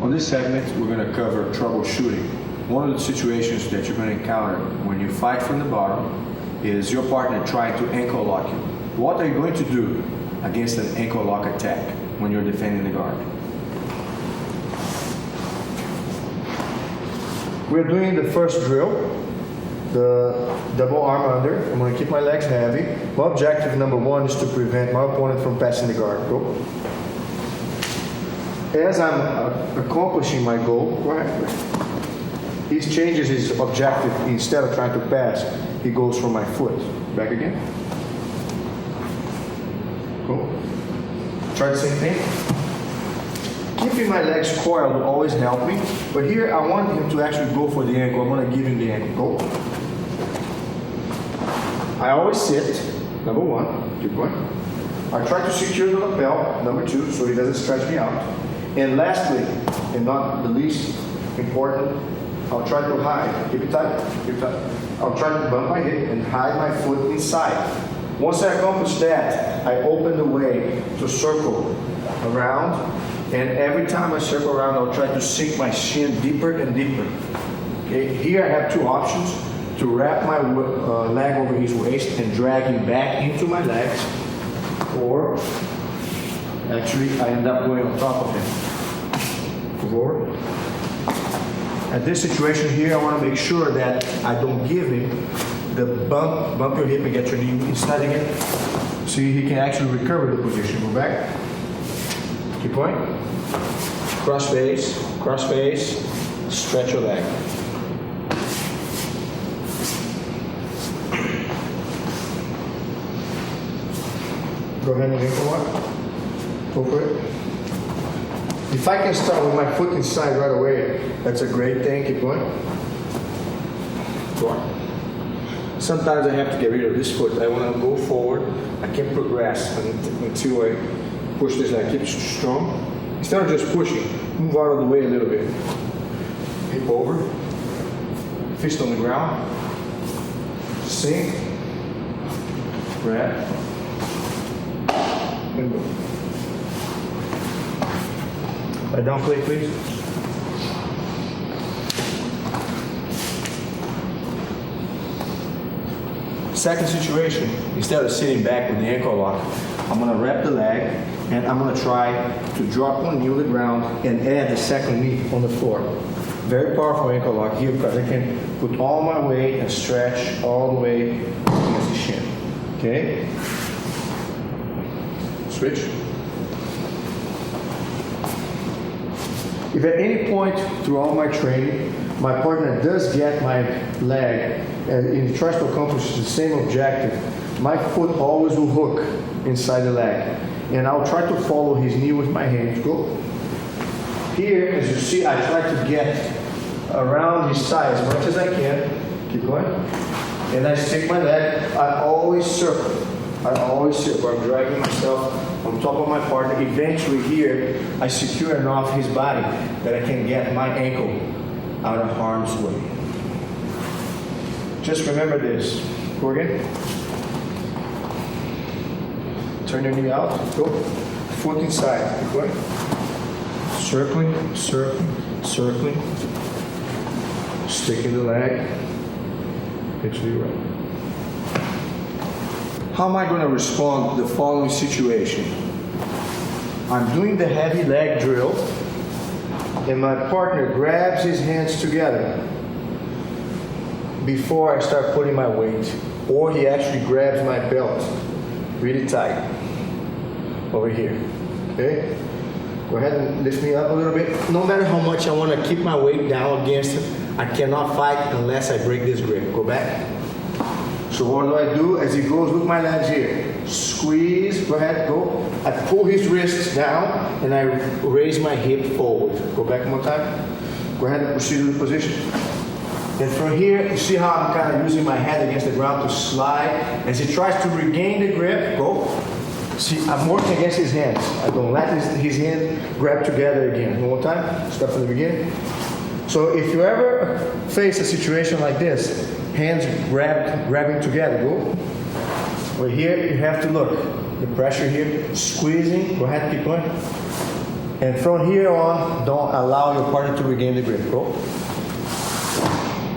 On this segment, we're going to cover troubleshooting. One of the situations that you're going to encounter when you fight from the bottom is your partner trying to ankle lock you. What are you going to do against an ankle lock attack when you're defending the guard? We're doing the first drill, the double arm under. I'm going to keep my legs heavy. My objective number one is to prevent my opponent from passing the guard. Go. As I'm accomplishing my goal, go ahead. He changes his objective. Instead of trying to pass, he goes for my foot. Back again. Go. Try the same thing. Keeping my legs coiled will always help me, but here I want him to actually go for the ankle. I'm going to give him the ankle. Go. I always sit, number one, keep going. I try to secure the lapel, number two, so he doesn't stretch me out. And lastly, and not the least important, I'll try to hide. Keep it tight, keep it tight. I'll try to bump my hip and hide my foot inside. Once I accomplish that, I open the way to circle around, and every time I circle around, I'll try to sink my shin deeper and deeper. Okay? Here I have two options: to wrap my leg over his waist and drag him back into my legs, or actually I end up going on top of him. Forward. At this situation here, I want to make sure that I don't give him the bump your hip and get your knee inside again. See, he can actually recover the position. Go back. Keep going. Cross face, stretch your leg. Go ahead and ankle lock. Go for it. If I can start with my foot inside right away, that's a great thing. Keep going. Go on. Sometimes I have to get rid of this foot. I want to go forward. I can't progress until I push this leg. Keep strong. Instead of just pushing, move out of the way a little bit. Hip over. Fist on the ground. Sink. Grab. And go. Lie down, Clay, please. Second situation, instead of sitting back with the ankle lock, I'm going to wrap the leg and I'm going to try to drop one knee on the ground and add the second knee on the floor. Very powerful ankle lock here because I can put all my weight and stretch all the way against the shin. Okay? Switch. If at any point throughout my training, my partner does get my leg and he tries to accomplish the same objective, my foot always will hook inside the leg. And I'll try to follow his knee with my hands. Go. Here, as you see, I try to get around his side as much as I can. Keep going. And I stick my leg. I always circle. I'm dragging myself on top of my partner. Eventually here, I secure enough his body that I can get my ankle out of harm's way. Just remember this. Go again. Turn your knee out. Go. Foot inside. Keep going. Circling, circling, circling. Sticking the leg. Eventually right. How am I going to respond to the following situation? I'm doing the heavy leg drill, and my partner grabs his hands together before I start putting my weight, or he actually grabs my belt really tight over here. Okay? Go ahead and lift me up a little bit. No matter how much I want to keep my weight down against him, I cannot fight unless I break this grip. Go back. So what do? As he goes with my legs here, squeeze, go ahead, go. I pull his wrists down and I raise my hip forward. Go back one more time. Go ahead and proceed to the position. And from here, you see how I'm kind of using my head against the ground to slide. As he tries to regain the grip, go. See, I'm working against his hands. I don't let his hands grab together again. One more time, start from the beginning. So if you ever face a situation like this, hands grabbing together, go. Well, here you have to look. The pressure here, squeezing. Go ahead, keep going. And from here on, don't allow your partner to regain the grip. Go.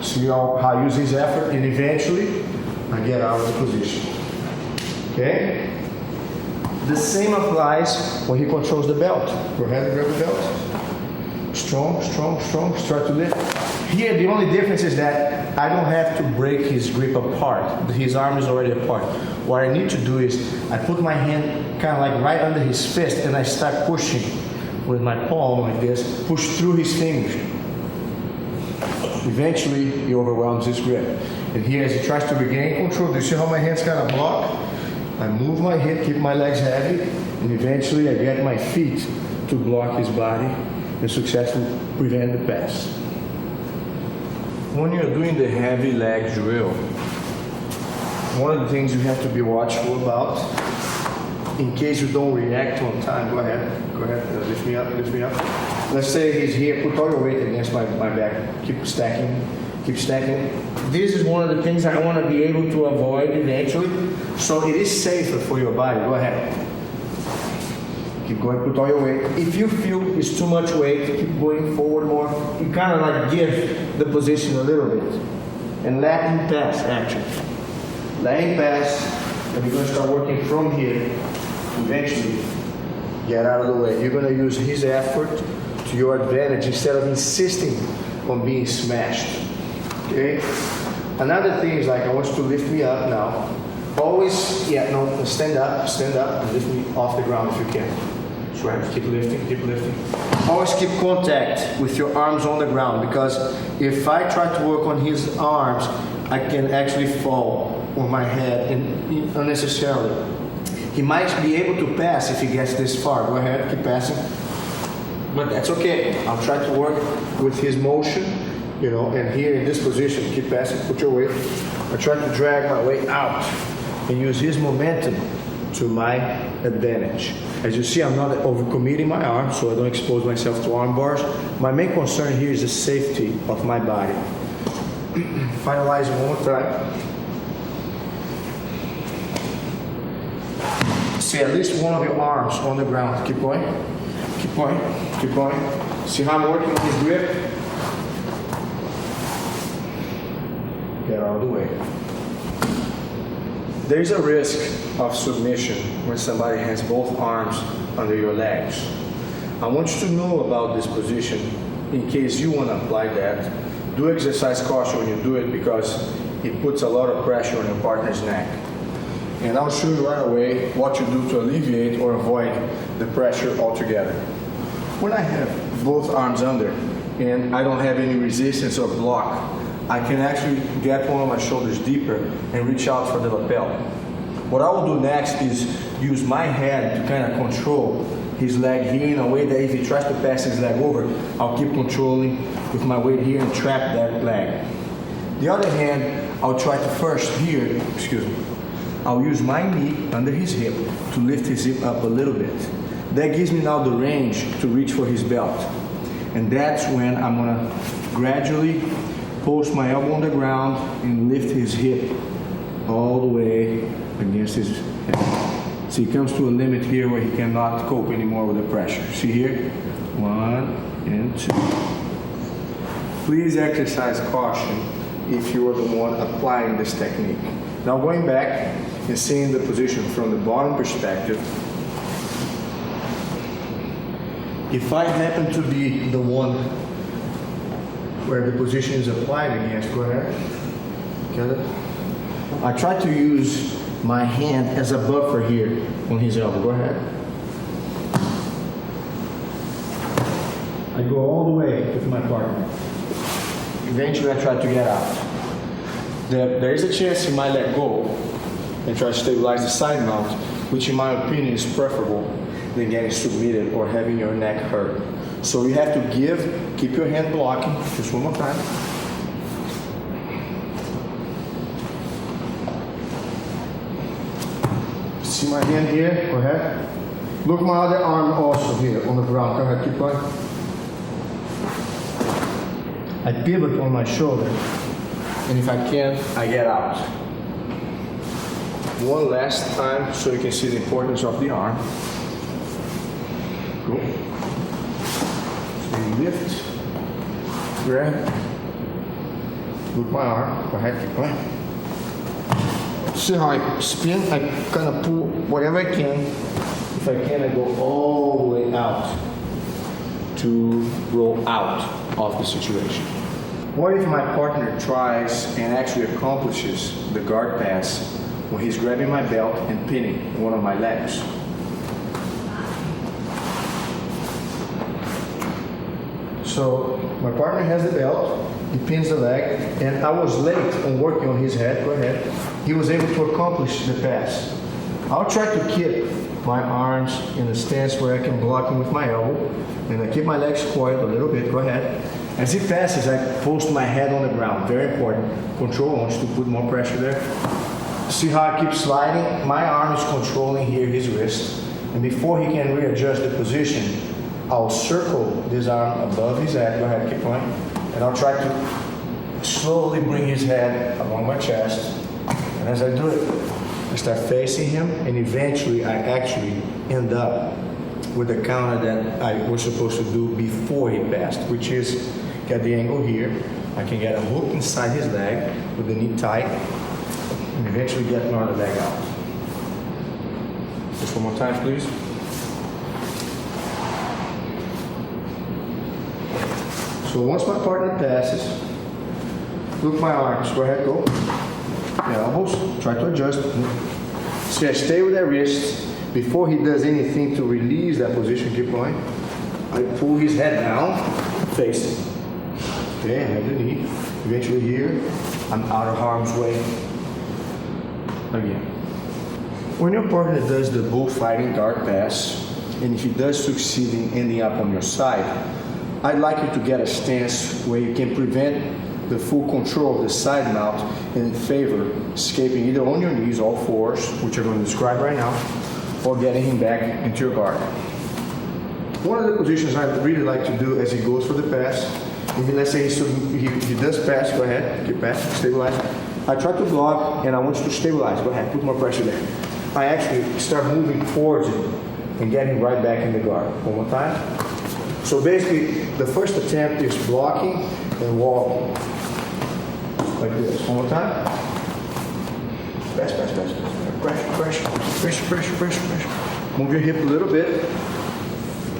See how I use his effort, and eventually I get out of the position. Okay? The same applies when he controls the belt. Go ahead and grab the belt. Strong, strong, strong. Start to lift. Here, the only difference is that I don't have to break his grip apart. His arm is already apart. What I need to do is I put my hand kind of like right under his fist, and I start pushing with my palm like this, push through his fingers. Eventually, he overwhelms his grip. And here, as he tries to regain control, do you see how my hands kind of block? I move my hip, keep my legs heavy, and eventually I get my feet to block his body and successfully prevent the pass. When you're doing the heavy leg drill, one of the things you have to be watchful about, in case you don't react on time, go ahead, lift me up. Let's say he's here, put all your weight against my back, keep stacking. This is one of the things I want to be able to avoid eventually, so it is safer for your body. Go ahead. Keep going, put all your weight. If you feel it's too much weight, keep going forward more. You kind of like give the position a little bit. And let him pass, actually. Let him pass, and we're going to start working from here. Eventually, get out of the way. You're going to use his effort to your advantage instead of insisting on being smashed. Okay? Another thing is like, I want you to lift me up now. Always, stand up, and lift me off the ground if you can. That's right, keep lifting. Always keep contact with your arms on the ground, because if I try to work on his arms, I can actually fall on my head unnecessarily. He might be able to pass if he gets this far. Go ahead, keep passing. But that's okay. I'll try to work with his motion, and here in this position, keep passing, put your weight. I try to drag my weight out and use his momentum to my advantage. As you see, I'm not overcommitting my arm, so I don't expose myself to arm bars. My main concern here is the safety of my body. Finalizing one more time. See at least one of your arms on the ground. Keep going. See how I'm working on his grip? Get out of the way. There's a risk of submission when somebody has both arms under your legs. I want you to know about this position in case you want to apply that. Do exercise caution when you do it, because it puts a lot of pressure on your partner's neck. And I'll show you right away what you do to alleviate or avoid the pressure altogether. When I have both arms under and I don't have any resistance or block, I can actually get one of my shoulders deeper and reach out for the lapel. What I will do next is use my head to kind of control his leg here in a way that if he tries to pass his leg over, I'll keep controlling with my weight here and trap that leg. The other hand, I'll try to I'll use my knee under his hip to lift his hip up a little bit. That gives me now the range to reach for his belt. And that's when I'm gonna gradually post my elbow on the ground and lift his hip all the way against his head. So he comes to a limit here where he cannot cope anymore with the pressure. See here? 1 and 2. Please exercise caution if you are the one applying this technique. Now going back and seeing the position from the bottom perspective, if I happen to be the one where the position is applied against, go ahead. Get it? I try to use my hand as a buffer here on his elbow. Go ahead. I go all the way with my partner. Eventually I try to get out. There is a chance he might let go and try to stabilize the side mount, which in my opinion is preferable than getting submitted or having your neck hurt. So you have to keep your hand blocking, just one more time. See my hand here? Go ahead. Look my other arm also here on the ground. Go ahead, keep going. I pivot on my shoulder, and if I can, I get out. One last time so you can see the importance of the arm. Cool. lift, grab, with my arm, go ahead, keep going. See how I spin? I kind of pull whatever I can. If I can, I go all the way out to roll out of the situation. What if my partner tries and actually accomplishes the guard pass when he's grabbing my belt and pinning one of my legs? So my partner has the belt, he pins the leg, and I was late on working on his head, go ahead. He was able to accomplish the pass. I'll try to keep my arms in a stance where I can block him with my elbow, and I keep my legs coiled a little bit, go ahead. As he passes, I post my head on the ground, very important. Control wants to put more pressure there. See how I keep sliding? My arm is controlling here his wrist, and before he can readjust the position, I'll circle this arm above his head, go ahead, keep going, and I'll try to slowly bring his head along my chest, and as I do it, I start facing him, and eventually I actually end up with the counter that I was supposed to do before he passed, which is get the angle here, I can get a hook inside his leg with the knee tight, and eventually get another leg out. Just one more time, please. So once my partner passes, look my arms, go ahead, go. Elbows, try to adjust. See, I stay with that wrist. Before he does anything to release that position, keep going. I pull his head down, face it. Okay, I have the knee. Eventually here, I'm out of harm's way. Again. When your partner does the bullfighting guard pass, and if he does succeed in ending up on your side, I'd like you to get a stance where you can prevent the full control of the side mount and in favor escaping either on your knees, all fours, which I'm going to describe right now, or getting him back into your guard. One of the positions I really like to do as he goes for the pass, and let's say he does pass, go ahead, keep passing, stabilize. I try to block and I want you to stabilize, go ahead, put more pressure there. I actually start moving towards it and get him right back in the guard. One more time. So basically, the first attempt is blocking and walking. Like this. One more time. Pass, pass, pass. Pressure, pressure, pressure, pressure, pressure, pressure. Move your hip a little bit.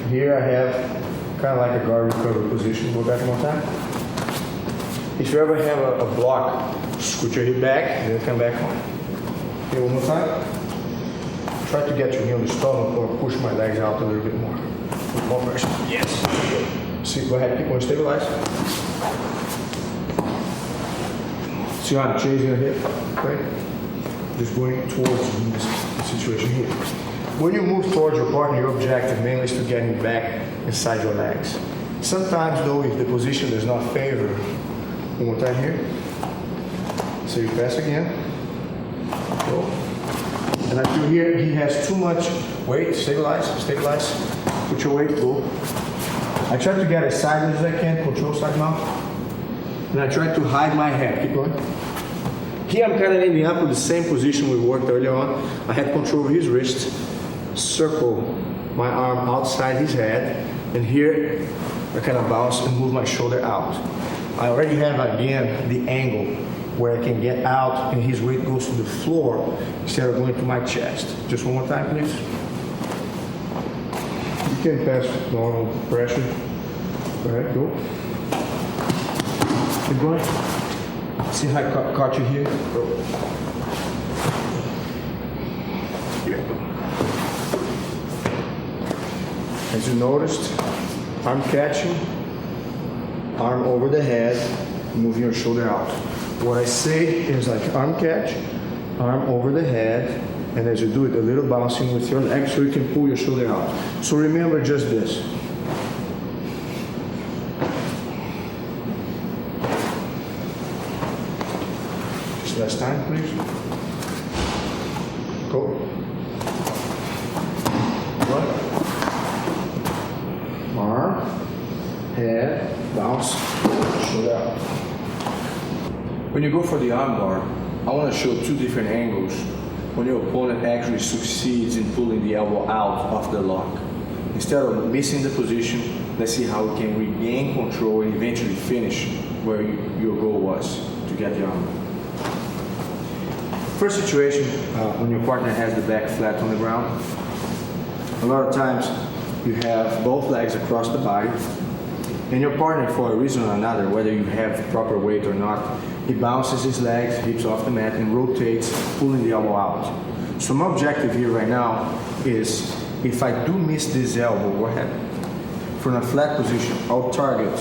Here I have kind of like a guard recovery position. Go back one more time. If you ever have a block, scoot your hip back and then come back on. Okay, one more time. Try to get your knee on the stomach or push my legs out a little bit more. With more pressure. Yes. See, go ahead, keep on stabilize. See how I'm changing the hip, right? Just going towards this situation here. When you move towards your partner, your objective mainly is to get him back inside your legs. Sometimes though, if the position does not favor, one more time here. So you pass again. Go. And I feel here he has too much weight. Stabilize, stabilize. Put your weight, go. I try to get as sideways as I can, control side mount. And I try to hide my head. Keep going. Here I'm kind of ending up with the same position we worked earlier on. I had control over his wrist, circle my arm outside his head, and here I kind of bounce and move my shoulder out. I already have again the angle where I can get out and his weight goes to the floor instead of going to my chest. Just one more time, please. You can pass normal pressure. Go ahead, go. Keep going. See how I caught you here? Go. Here. As you noticed, arm catching, arm over the head, moving your shoulder out. What I say is like arm catch, arm over the head, and as you do it, a little bouncing with your leg so you can pull your shoulder out. So remember just this. Just last time, please. Go. What? Arm, head, bounce, shoulder out. When you go for the armbar, I want to show two different angles when your opponent actually succeeds in pulling the elbow out of the lock. instead of missing the position, let's see how we can regain control and eventually finish where your goal was to get the arm. First situation, when your partner has the back flat on the ground, a lot of times you have both legs across the body, and your partner, for a reason or another, whether you have proper weight or not, he bounces his legs, hips off the mat, and rotates, pulling the elbow out. So my objective here right now is, if I do miss this elbow, go ahead. From a flat position, I'll target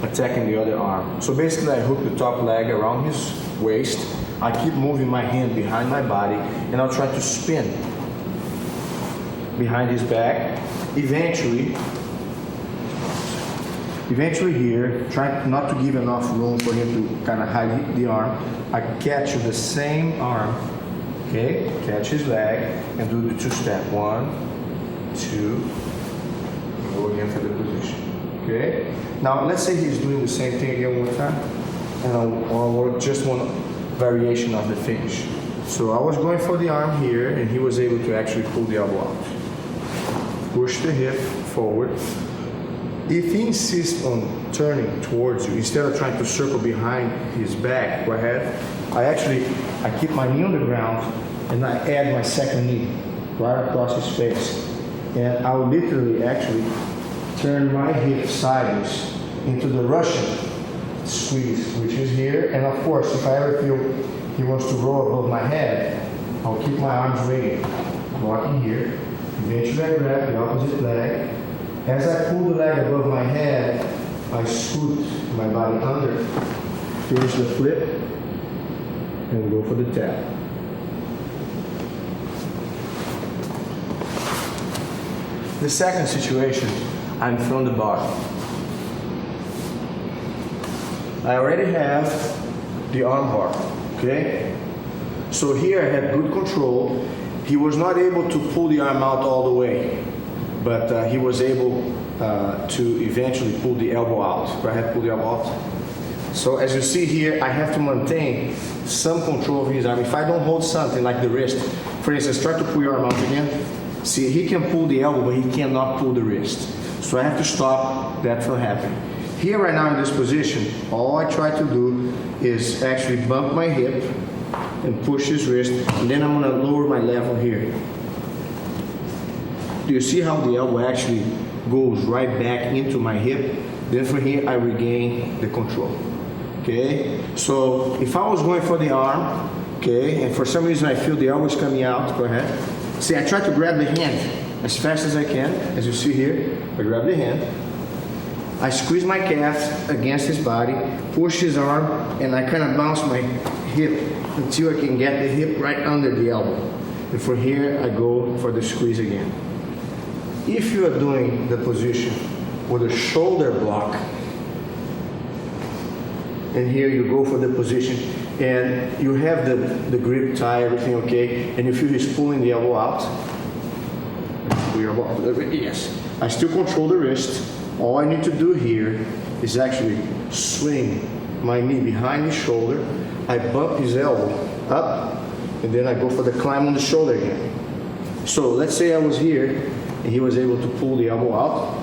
attacking the other arm. So basically I hook the top leg around his waist, I keep moving my hand behind my body, and I'll try to spin behind his back. Eventually here, trying not to give enough room for him to kind of hide the arm, I catch the same arm, okay? Catch his leg and do the two-step. 1, 2, go again for the position, okay? Now let's say he's doing the same thing again one time, and I'll work just one variation of the finish. So I was going for the arm here, and he was able to actually pull the elbow out. Push the hip forward. If he insists on turning towards you, instead of trying to circle behind his back, go ahead. I keep my knee on the ground, and I add my second knee right across his face. And I will literally actually turn my hip sideways into the Russian squeeze, which is here. And of course, if I ever feel he wants to roll above my head, I'll keep my arms raised, walking here. Eventually I grab the opposite leg. As I pull the leg above my head, I scoot my body under, finish the flip, and go for the tap. The second situation, I'm from the bottom. I already have the arm bar, okay? So here I had good control. He was not able to pull the arm out all the way, but he was able to eventually pull the elbow out. Go ahead, pull the elbow out. So as you see here, I have to maintain some control of his arm. If I don't hold something like the wrist, for instance, try to pull your arm out again. See, he can pull the elbow, but he cannot pull the wrist. So I have to stop that from happening. Here right now in this position, all I try to do is actually bump my hip and push his wrist, and then I'm going to lower my level here. Do you see how the elbow actually goes right back into my hip? Then from here I regain the control. Okay? So if I was going for the arm, okay, and for some reason I feel the elbow is coming out, go ahead. See, I try to grab the hand as fast as I can. As you see here, I grab the hand. I squeeze my calf against his body, push his arm, and I kind of bounce my hip until I can get the hip right under the elbow. And from here I go for the squeeze again. If you are doing the position with a shoulder block, and here you go for the position, and you have the grip tie, everything okay, and you feel he's pulling the elbow out, pull your elbow out a little bit, yes. I still control the wrist. All I need to do here is actually swing my knee behind his shoulder, I bump his elbow up, and then I go for the climb on the shoulder again. So let's say I was here, and he was able to pull the elbow out.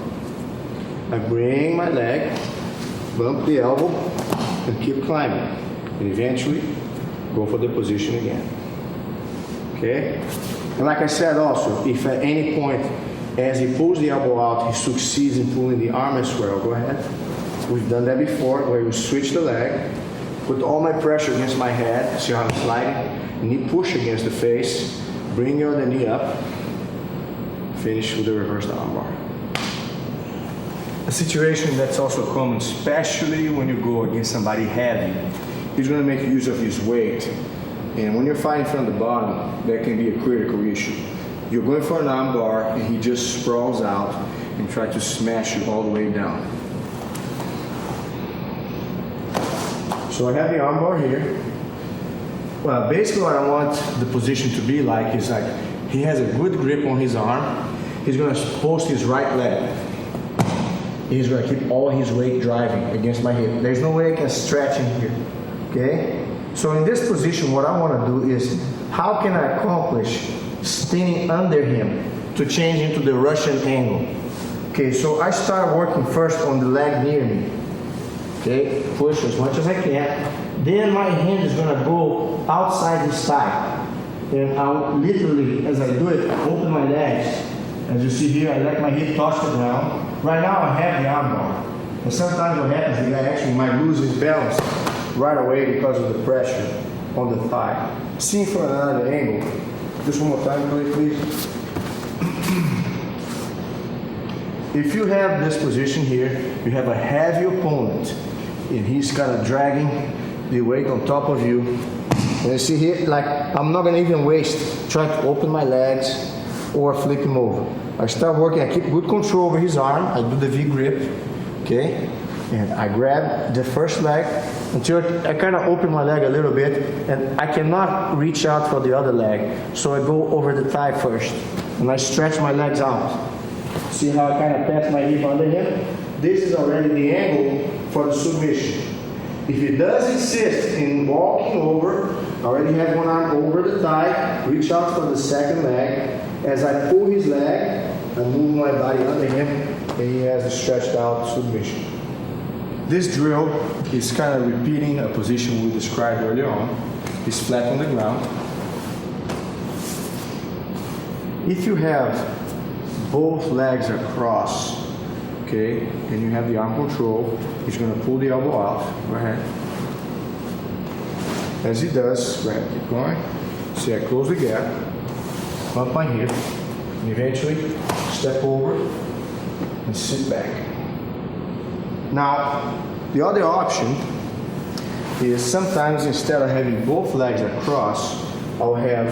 I bring my leg, bump the elbow, and keep climbing. And eventually, go for the position again. Okay? And like I said also, if at any point, as he pulls the elbow out, he succeeds in pulling the arm as well, go ahead. We've done that before, where we switch the leg, put all my pressure against my head, see how I'm sliding, knee push against the face, bring your other knee up, finish with the reversed armbar. A situation that's also common, especially when you go against somebody heavy, he's going to make use of his weight. And when you're fighting from the bottom, that can be a critical issue. You're going for an armbar, and he just sprawls out and tries to smash you all the way down. So I have the armbar here. Well, basically what I want the position to be like is like he has a good grip on his arm. He's going to post his right leg. He's going to keep all his weight driving against my hip. There's no way I can stretch in here. Okay? So in this position, what I want to do is, how can I accomplish standing under him to change into the Russian angle? Okay, so I start working first on the leg near me. Okay, push as much as I can. Then my hand is gonna go outside his thigh. And I'll literally, as I do it, open my legs. As you see here, I let my hip touch the ground. Right now I have the arm bar. And sometimes what happens is I actually might lose his balance right away because of the pressure on the thigh. See from another angle. Just one more time, please. If you have this position here, you have a heavy opponent, and he's kind of dragging the weight on top of you. And you see here, like, I'm not gonna even waste trying to open my legs or flip him over. I start working, I keep good control over his arm, I do the V grip, okay? And I grab the first leg until I kind of open my leg a little bit, and I cannot reach out for the other leg. So I go over the thigh first, and I stretch my legs out. See how I kind of pass my hip under him? This is already the angle for the submission. If he does insist in walking over, I already have one arm over the thigh, reach out for the second leg. As I pull his leg, I move my body under him, and he has a stretched out submission. This drill is kind of repeating a position we described earlier on. He's flat on the ground. If you have both legs across, okay, and you have the arm control, he's going to pull the elbow out. Go ahead. As he does, go ahead, keep going. See, I close the gap, bump my hip, and eventually step over and sit back. Now, the other option is sometimes instead of having both legs across, I'll have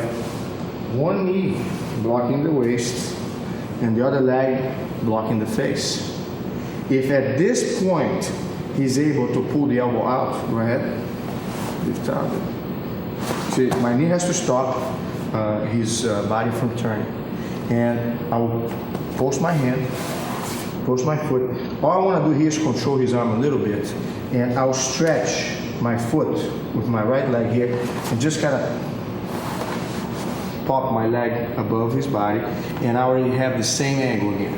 one knee blocking the waist and the other leg blocking the face. If at this point he's able to pull the elbow out, go ahead, lift out. See, my knee has to stop his body from turning. And I will post my hand, post my foot. All I want to do here is control his arm a little bit, and I'll stretch my foot with my right leg here and just kind of pop my leg above his body, and I already have the same angle again.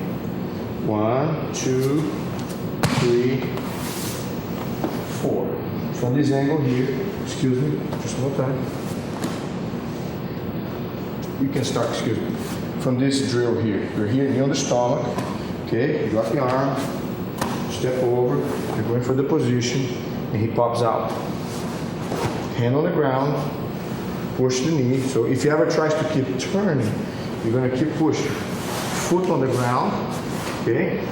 1, 2, 3, 4. From this angle here, excuse me, just one more time. You can start, excuse me, from this drill here. You're here on the stomach, okay? You drop the arm, step over, you're going for the position, and he pops out. Hand on the ground, push the knee. So if he ever tries to keep turning, you're going to keep pushing. Foot on the ground, okay?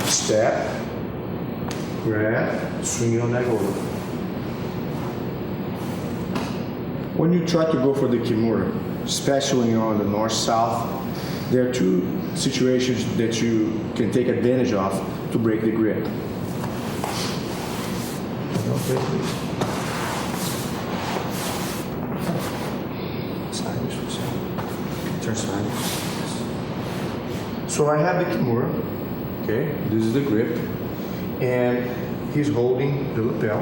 Step, grab, swing it on that over. When you try to go for the Kimura, especially when you're on the north-south, there are two situations that you can take advantage of to break the grip. Okay, please. Turn sideways. So I have the Kimura, okay, this is the grip, and he's holding the lapel.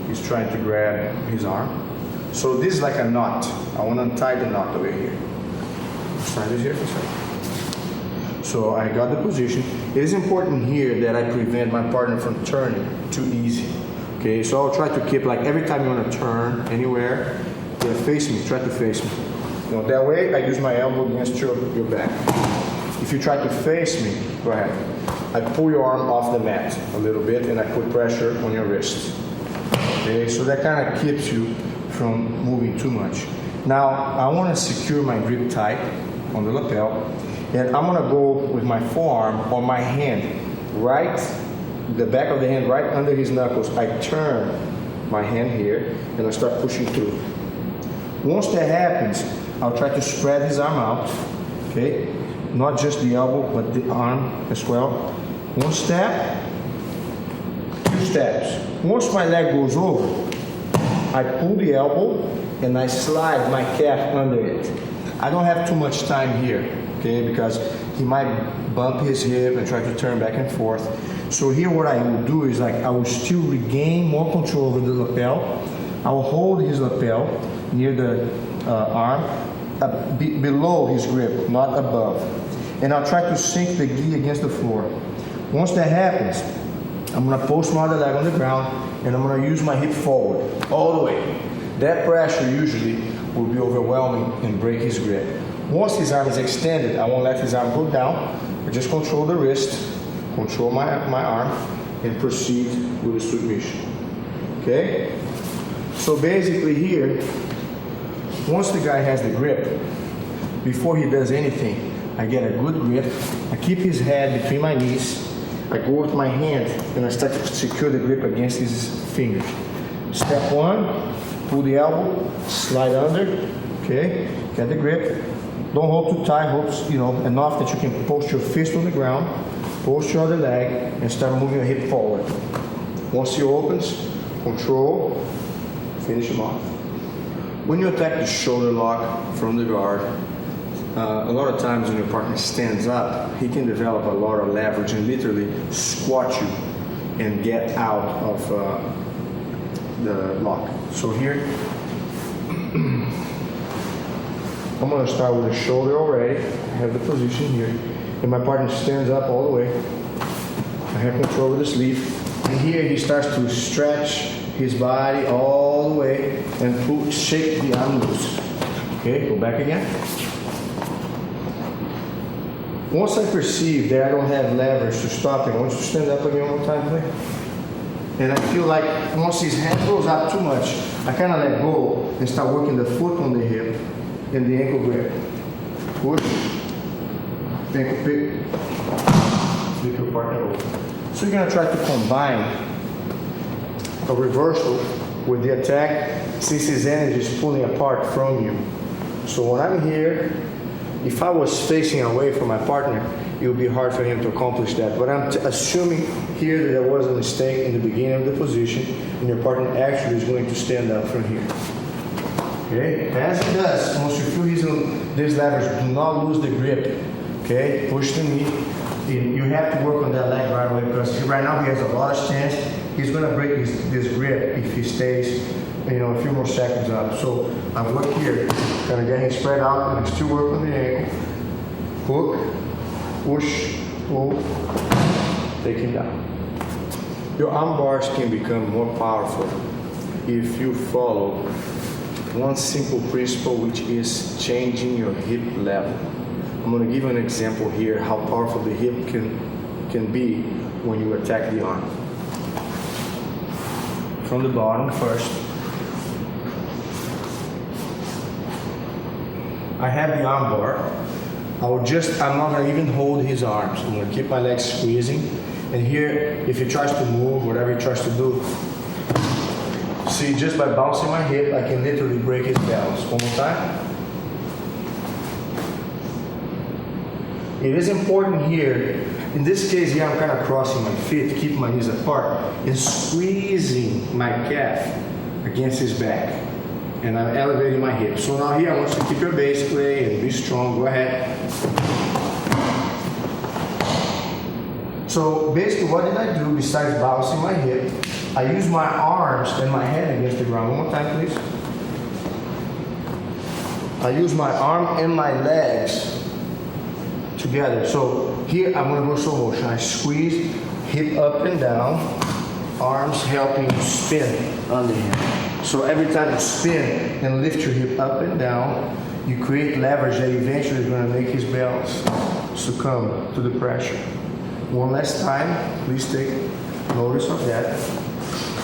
He's trying to grab his arm. So this is like a knot. I want to untie the knot over here. Let's try this here for a second. So I got the position. It is important here that I prevent my partner from turning too easy. Okay, so I'll try to keep, like, every time you want to turn anywhere, face me, try to face me. You know, that way I use my elbow against your back. If you try to face me, go ahead. I pull your arm off the mat a little bit and I put pressure on your wrist. Okay, so that kind of keeps you from moving too much. Now, I want to secure my grip tight on the lapel, and I'm going to go with my forearm or my hand, right, the back of the hand right under his knuckles. I turn my hand here, and I start pushing through. Once that happens, I'll try to spread his arm out, okay? Not just the elbow, but the arm as well. One step, 2 steps. Once my leg goes over, I pull the elbow and I slide my calf under it. I don't have too much time here, okay, because he might bump his hip and try to turn back and forth. So here what I will do is, like, I will still regain more control over the lapel. I will hold his lapel near the arm, below his grip, not above. and I'll try to sink the gi against the floor. Once that happens, I'm gonna post my other leg on the ground, and I'm gonna use my hip forward, all the way. That pressure usually will be overwhelming and break his grip. Once his arm is extended, I won't let his arm go down. I just control the wrist, control my arm, and proceed with the submission. Okay? So basically here, once the guy has the grip, before he does anything, I get a good grip, I keep his head between my knees, I go with my hand and I start to secure the grip against his finger. Step one, pull the elbow, slide under, okay, get the grip. Don't hold too tight, hold enough that you can post your fist on the ground, post your other leg, and start moving your hip forward. Once he opens, control, finish him off. When you attack the shoulder lock from the guard, a lot of times when your partner stands up, he can develop a lot of leverage and literally squat you and get out of the lock. So here, I'm going to start with the shoulder already. I have the position here. And my partner stands up all the way. I have control of the sleeve. And here he starts to stretch his body all the way and shake the arm loose. Okay, go back again. Once I perceive that I don't have leverage to stop him, I want you to stand up again one more time, please. And I feel like once his hand goes up too much, I kind of let go and start working the foot on the hip and the ankle grip. Push, ankle pick, flip your partner over. So you're going to try to combine a reversal with the attack since his energy is pulling apart from you. So when I'm here, if I was facing away from my partner, it would be hard for him to accomplish that. But I'm assuming here that there was a mistake in the beginning of the position, and your partner actually is going to stand up from here. Okay? As he does, once you feel he's on this leverage, do not lose the grip. Okay? Push the knee. You have to work on that leg right away because right now he has a lot of stance. He's going to break this grip if he stays a few more seconds up. So I work here, kind of get him spread out, and still work on the ankle. Hook, push, pull, take him down. Your arm bars can become more powerful if you follow one simple principle, which is changing your hip level. I'm going to give you an example here how powerful the hip can be when you attack the arm. From the bottom first. I have the arm bar. I'm not going to even hold his arms. I'm going to keep my legs squeezing. And here, if he tries to move, whatever he tries to do, see, just by bouncing my hip, I can literally break his balance. One more time. It is important here, in this case here, I'm kind of crossing my feet, keeping my knees apart, and squeezing my calf against his back. And I'm elevating my hips. So now here I want you to keep your base play and be strong. Go ahead. So basically what did I do besides bouncing my hip? I use my arms and my head against the ground. One more time, please. I use my arm and my legs together. So here I'm going to go slow motion. I squeeze, hip up and down, arms helping you spin under here. So every time you spin and lift your hip up and down, you create leverage that eventually is going to make his balance succumb to the pressure. One last time, please take notice of that.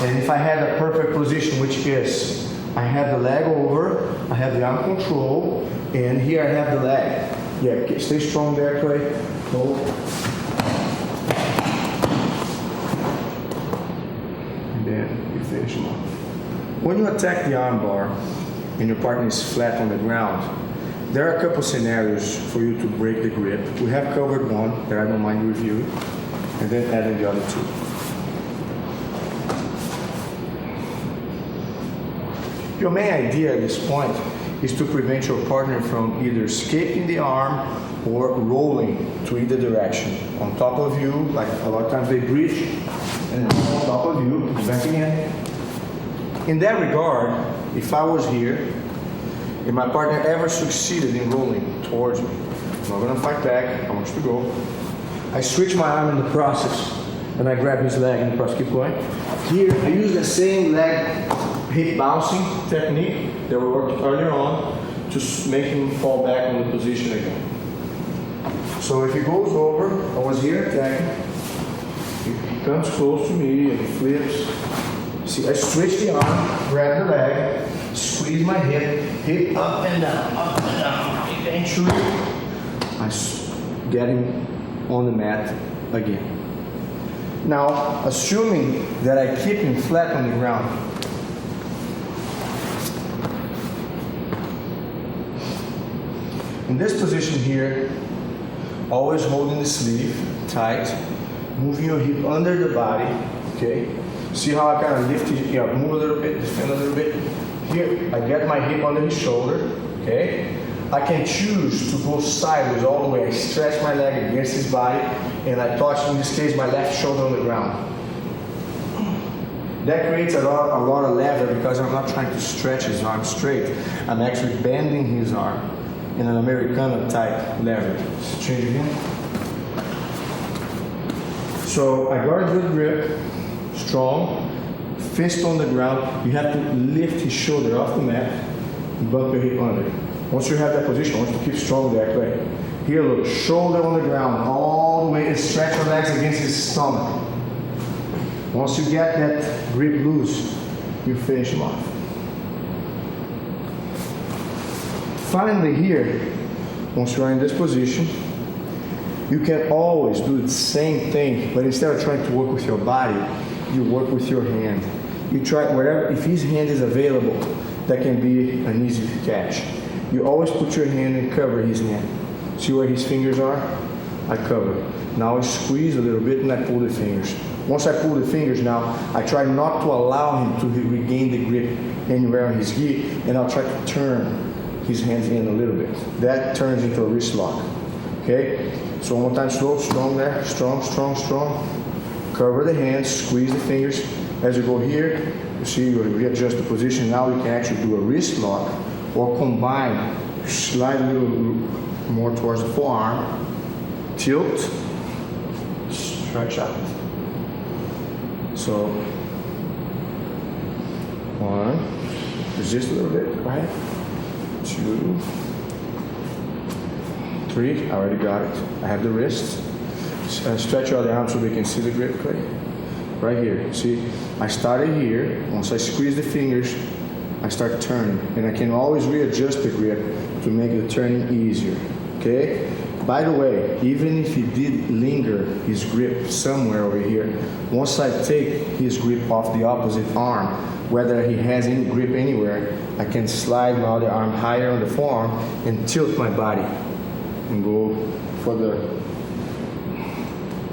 And if I had a perfect position, which is, I have the leg over, I have the arm control, and here I have the leg. Yeah, stay strong there, Clay. Hold. And then you finish him off. When you attack the arm bar and your partner is flat on the ground, there are a couple scenarios for you to break the grip. We have covered one that I don't mind reviewing, and then adding the other two. Your main idea at this point is to prevent your partner from either escaping the arm or rolling to either direction. On top of you, like a lot of times they breach, and then on top of you, back again. In that regard, if I was here, and my partner ever succeeded in rolling towards me, not gonna fight back. I want you to go. I switch my arm in the process, and I grab his leg in the process. Keep going. Here, I use the same leg hip bouncing technique that we worked earlier on to make him fall back in the position again. So if he goes over, I was here attacking. He comes close to me and he flips. See, I switch the arm, grab the leg, squeeze my hip up and down. Eventually, I get him on the mat again. Now, assuming that I keep him flat on the ground, in this position here, always holding the sleeve tight, moving your hip under the body, okay? See how I kind of lift it, move a little bit, defend a little bit. Here, I get my hip under his shoulder, okay? I can choose to go sideways all the way. I stretch my leg against his body, and I touch, in this case, my left shoulder on the ground. That creates a lot of lever because I'm not trying to stretch his arm straight. I'm actually bending his arm in an Americano type lever. Let's change again. So I got a good grip, strong, fist on the ground. You have to lift his shoulder off the mat and bump your hip under. Once you have that position, I want you to keep strong that way. Here, look, shoulder on the ground, all the way, and stretch your legs against his stomach. Once you get that grip loose, you finish him off. Finally here, once you are in this position, you can always do the same thing, but instead of trying to work with your body, you work with your hand. You try whatever, if his hand is available, that can be an easy catch. You always put your hand and cover his hand. See where his fingers are? I cover. Now I squeeze a little bit and I pull the fingers. Once I pull the fingers now, I try not to allow him to regain the grip anywhere on his gi, and I'll try to turn his hands in a little bit. That turns into a wrist lock. Okay? So one more time, slow, strong there, strong, strong, strong. Cover the hands, squeeze the fingers. As you go here, you see you readjust the position. Now you can actually do a wrist lock or combine, slide a little more towards the forearm, tilt, stretch out. So, one, resist a little bit, right? 2, 3, I already got it. I have the wrist. Stretch out the arm so we can see the grip play. Right here, see? I started here. Once I squeeze the fingers, I start turning. And I can always readjust the grip to make the turning easier, okay? By the way, even if he did linger his grip somewhere over here, once I take his grip off the opposite arm, whether he has any grip anywhere, I can slide my other arm higher on the forearm and tilt my body and go for the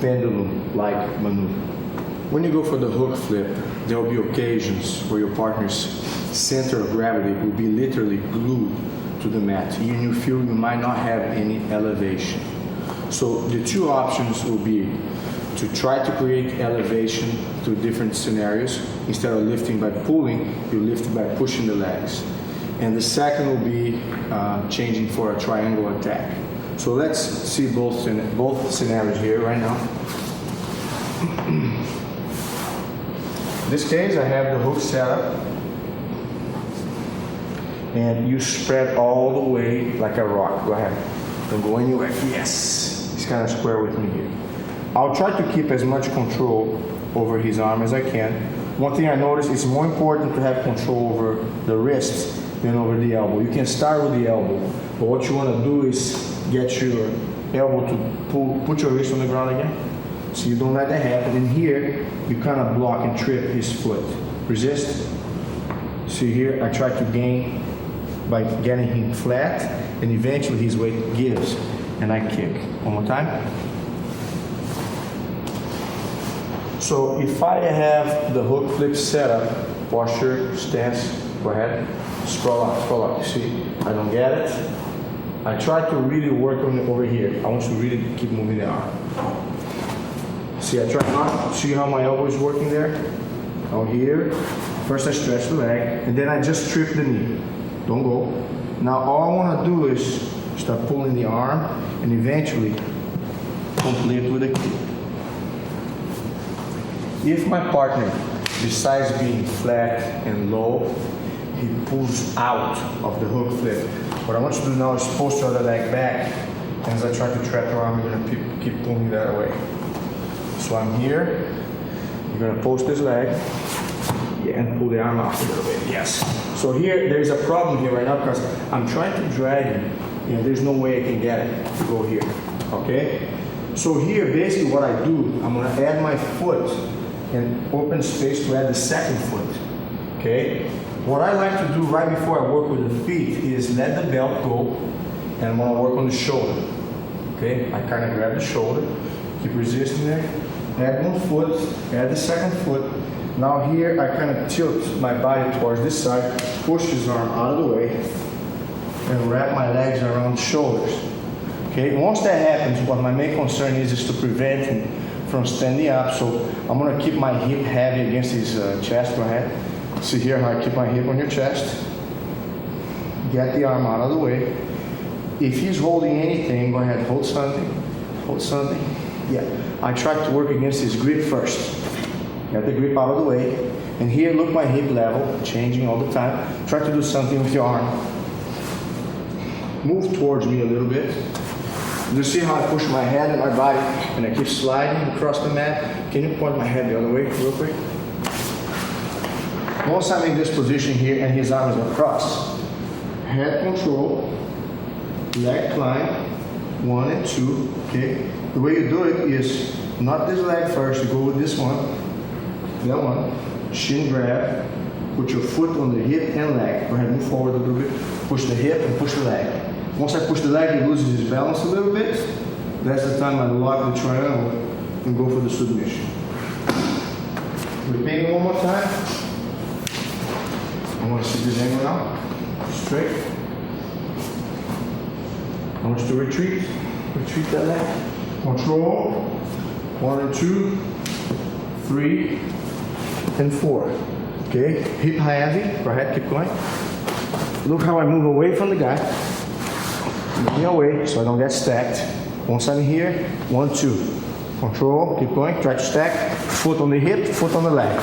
pendulum-like maneuver. When you go for the hook flip, there will be occasions where your partner's center of gravity will be literally glued to the mat, and you feel you might not have any elevation. So the two options will be to try to create elevation through different scenarios. Instead of lifting by pulling, you lift by pushing the legs. And the second will be changing for a triangle attack. So let's see both scenarios here right now. In this case, I have the hook set up. And you spread all the way like a rock. Go ahead. Don't go anywhere. Yes. He's kind of square with me here. I'll try to keep as much control over his arm as I can. One thing I noticed, it's more important to have control over the wrist than over the elbow. You can start with the elbow, but what you want to do is get your elbow to put your wrist on the ground again. So you don't let that happen. And here, you kind of block and trip his foot. Resist. See here, I try to gain by getting him flat, and eventually his weight gives, and I kick. One more time. So if I have the hook flip set up, posture, stance, go ahead, scroll up, you see? I don't get it. I try to really work on it over here. I want you to really keep moving the arm. See, I try not, see how my elbow is working there? Out here. First I stretch the leg, and then I just trip the knee. Don't go. Now all I want to do is Start pulling the arm and eventually complete with a kick. If my partner, besides being flat and low, he pulls out of the hook flip, what I want you to do now is post your other leg back, and as I try to trap your arm, you're gonna keep pulling that away. So I'm here, you're gonna post this leg, and pull the arm out a little bit, yes. So here, there's a problem here right now because I'm trying to drag him, and there's no way I can get it to go here, okay? So here, basically what I do, I'm gonna add my foot and open space to add the second foot, okay? What I like to do right before I work with the feet is let the belt go, and I'm gonna work on the shoulder, okay? I kind of grab the shoulder, keep resisting there, add one foot, add the second foot. Now here, I kind of tilt my body towards this side, push his arm out of the way, and wrap my legs around the shoulders. Okay, once that happens, what my main concern is to prevent him from standing up. So I'm gonna keep my hip heavy against his chest. Go ahead. See here how I keep my hip on your chest. Get the arm out of the way. If he's holding anything, go ahead, hold something. Hold something. Yeah, I try to work against his grip first. Get the grip out of the way. And here, look my hip level, changing all the time. Try to do something with your arm. Move towards me a little bit. You see how I push my head and my body, and I keep sliding across the mat? Can you point my head the other way real quick? Once I'm in this position here and his arms are crossed, head control, leg climb, 1 and 2, okay? The way you do it is not this leg first, you go with this one, that one, shin grab, put your foot on the hip and leg. Go ahead, move forward a little bit, push the hip and push the leg. Once I push the leg, he loses his balance a little bit. That's the time I lock the triangle and go for the submission. Repeating one more time. I want to see this angle now. Straight. I want you to retreat. Retreat that leg. Control. 1 and 2, 3, and 4. Okay, hip heavy. Go ahead, keep going. Look how I move away from the guy. Moving away so I don't get stacked. Once I'm here, 1, 2. Control, keep going, try to stack. Foot on the hip, foot on the leg.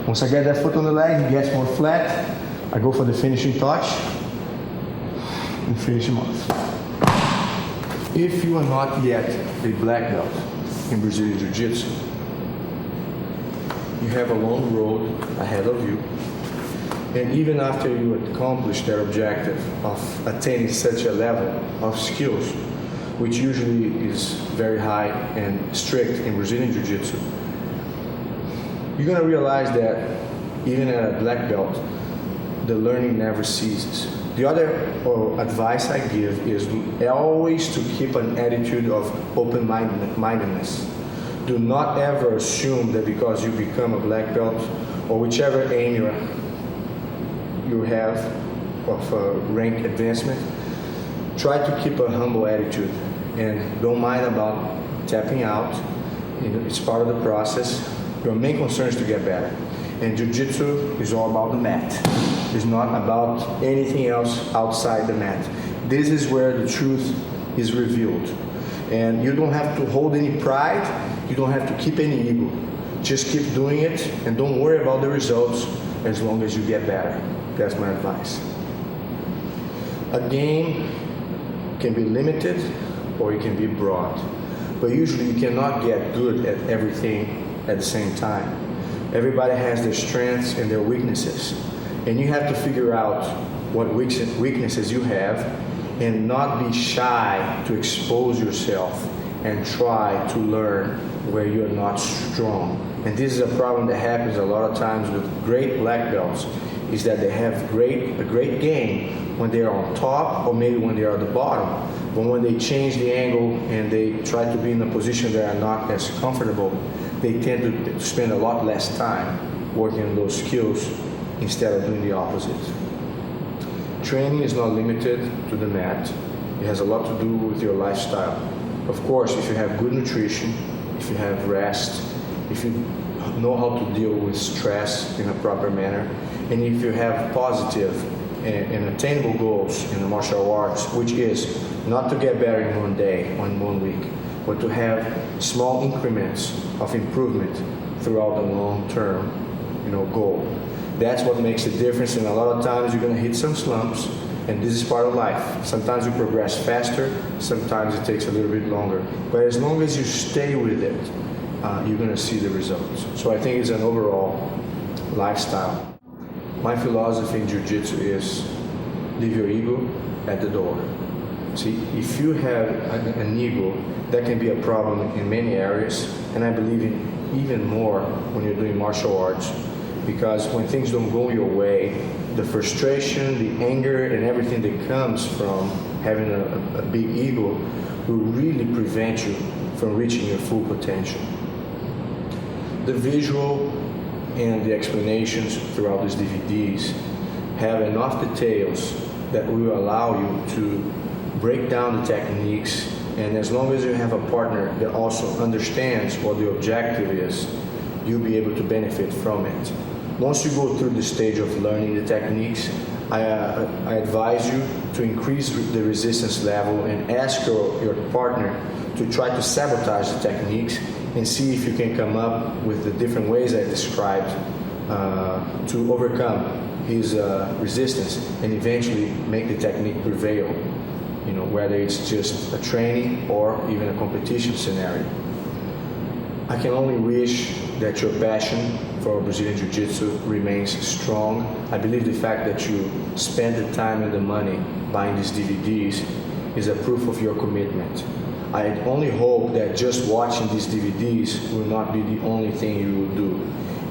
Once I get that foot on the leg, he gets more flat. I go for the finishing touch and finish him off. If you are not yet a black belt in Brazilian Jiu-Jitsu, you have a long road ahead of you. And even after you accomplish that objective of attaining such a level of skills, which usually is very high and strict in Brazilian Jiu-Jitsu, you're going to realize that even at a black belt, the learning never ceases. The other advice I give is always to keep an attitude of open-mindedness. Do not ever assume that because you become a black belt or whichever aim you have of rank advancement, try to keep a humble attitude and don't mind about tapping out. It's part of the process. Your main concern is to get better. And Jiu-Jitsu is all about the mat. It's not about anything else outside the mat. This is where the truth is revealed. And you don't have to hold any pride. You don't have to keep any ego. Just keep doing it and don't worry about the results as long as you get better. That's my advice. A game can be limited or it can be broad, but usually you cannot get good at everything at the same time. Everybody has their strengths and their weaknesses, and you have to figure out what weaknesses you have and not be shy to expose yourself and try to learn where you're not strong. And this is a problem that happens a lot of times with great black belts, is that they have a great game when they're on top or maybe when they're at the bottom. But when they change the angle and they try to be in a position that are not as comfortable, they tend to spend a lot less time working on those skills instead of doing the opposite. Training is not limited to the mat. It has a lot to do with your lifestyle. Of course, if you have good nutrition, if you have rest, if you know how to deal with stress in a proper manner, and if you have positive and attainable goals in the martial arts, which is not to get better in one day or in 1 week, but to have small increments of improvement throughout the long-term, goal. That's what makes a difference, and a lot of times you're going to hit some slumps, and this is part of life. Sometimes you progress faster, sometimes it takes a little bit longer, but as long as you stay with it, you're going to see the results. So I think it's an overall lifestyle. My philosophy in Jiu-Jitsu is leave your ego at the door. See, if you have an ego, that can be a problem in many areas, and I believe in even more when you're doing martial arts, because when things don't go your way, the frustration, the anger, and everything that comes from having a big ego will really prevent you from reaching your full potential. The visual and the explanations throughout these DVDs have enough details that will allow you to break down the techniques, and as long as you have a partner that also understands what the objective is, you'll be able to benefit from it. Once you go through the stage of learning the techniques, I advise you to increase the resistance level and ask your partner to try to sabotage the techniques and see if you can come up with the different ways I described to overcome his resistance and eventually make the technique prevail, whether it's just a training or even a competition scenario. I can only wish that your passion for Brazilian Jiu-Jitsu remains strong. I believe the fact that you spend the time and the money buying these DVDs is a proof of your commitment. I only hope that just watching these DVDs will not be the only thing you will do.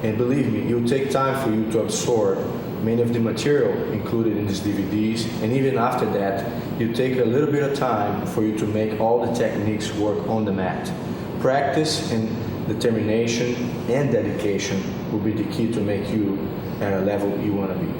And believe me, it will take time for you to absorb many of the material included in these DVDs, and even after that, you take a little bit of time for you to make all the techniques work on the mat. Practice and determination and dedication will be the key to make you at a level you want to be.